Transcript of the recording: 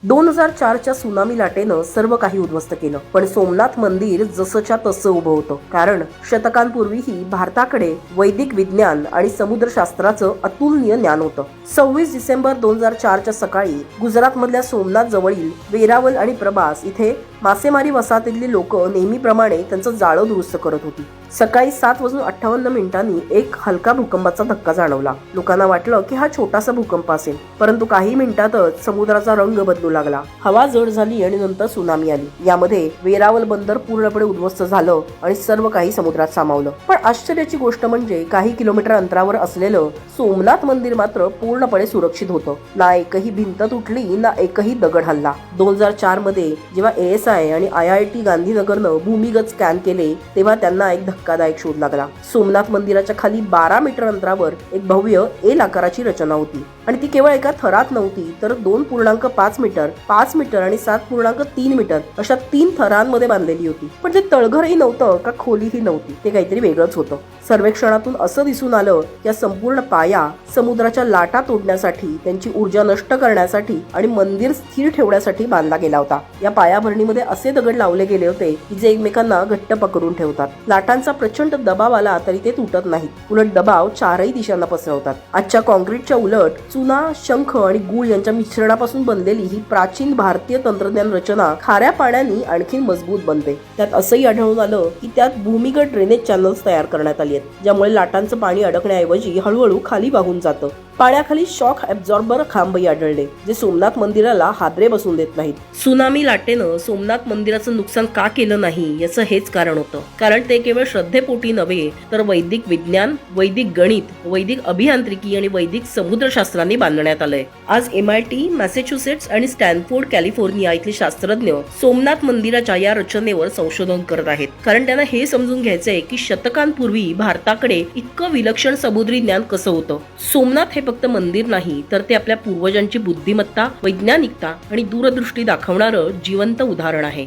2004च्या tsunami लाटेनं सर्व काही उद्ध्वस्त केलं, पण सोमनाथ मंदिर जसंच्या तसं उभं होतं. कारण शतकांपूर्वीही भारताकडे वैदिक विज्ञान आणि समुद्रशास्त्राचं अतुलनीय ज्ञान होतं. 26 डिसेंबर 2004च्या सकाळी गुजरातमधल्या सोमनाथ जवळील वेरावल आणि प्रभास इथे मासेमारी वसाहतीतली लोक नेहमीप्रमाणे त्यांचं जाळं दुरुस्त करत होती. सकाळी 7:58 एक हलका भूकंपाचा धक्का जाणवला. लोकांना वाटलं की हा छोटासा भूकंप असेल, परंतु काही मिनिटातच समुद्राचा रंग बदलू लागला. हवा जड झाली आणि नंतर सुनामी आली. यामध्ये वेरावल बंदर पूर्णपणे उद्ध्वस्त झालं आणि सर्व काही समुद्रात सामावलं. पण आश्चर्याची गोष्ट म्हणजे काही किलोमीटर अंतरावर असलेलं सोमनाथ मंदिर मात्र पूर्णपणे सुरक्षित होतं. ना एकही भिंत तुटली, ना एकही दगड हल्ला. 2004 मध्ये जेव्हा ASI आणि IIT गांधीनगरनं भूमिगत स्कॅन केले, तेव्हा त्यांना एक धक्कादायक शोध लागला. सोमनाथ मंदिराच्या खाली 12 मीटर अंतरावर एक भव्य एल आकाराची रचना होती आणि ती केवळ एका थरात नव्हती, तर 2.5 मीटर, 5 मीटर आणि 7.3 मीटर अशा 3 थरांमध्ये बांधलेली होती. पण ते तळघरही नव्हतं का खोलीही नव्हती, ते काहीतरी वेगळंच होतं. सर्वेक्षणातून असं दिसून आलं की संपूर्ण पाया समुद्राच्या लाटा तोडण्यासाठी, त्यांची ऊर्जा नष्ट करण्यासाठी आणि मंदिर स्थिर ठेवण्यासाठी बांधला गेला होता. या पायाभरणीमध्ये असे दगड लावले गेले होते की जे एकमेकांना घट्ट पकडून ठेवतात. लाटांचा प्रचंड दबाव आला तरी ते तुटत नाहीत, उलट दबाव चारही दिशांना पसरवतात. आजच्या कॉन्क्रीटच्या उलट चुना, शंख आणि गुळ यांच्या मिश्रणापासून बनलेली ही प्राचीन भारतीय तंत्रज्ञान रचना खाऱ्या पाण्याने आणखी मजबूत बनते. त्यात असंही आढळून आलं की त्यात भूमिगत ड्रेनेज चॅनल्स तयार करण्यात आली आहेत, ज्यामुळे लाटांचं पाणी अडकण्याऐवजी हळूहळू खाली वाहून जातं. पाण्याखाली शॉक ॲब्झॉर्बर खांबही आढळले, जे सोमनाथ मंदिराला हादरे बसून देत नाहीत. सुनामी लाटेनं सोमनाथ मंदिराचं नुकसान का केलं नाही याचं हेच कारण होतं. कारण ते केवळ श्रद्धेपोटी नव्हे, तर वैदिक विज्ञान, वैदिक गणित, वैदिक अभियांत्रिकी आणि वैदिक समुद्रशास्त्रांनी बांधण्यात आलंय. आज MIT, मॅसेच्युसेट्स आणि स्टॅनफोर्ड, कॅलिफोर्निया इथले शास्त्रज्ञ सोमनाथ मंदिराच्या या रचनेवर संशोधन करत आहेत. कारण त्यांना हे समजून घ्यायचंय की शतकांपूर्वी भारताकडे इतकं विलक्षण समुद्री ज्ञान कसं होतं. सोमनाथ हे फक्त मंदिर नाही, तर ते आपल्या पूर्वजांची बुद्धिमत्ता, वैज्ञानिकता आणि दूरदृष्टी दाखवणारं जिवंत उदाहरण आहे.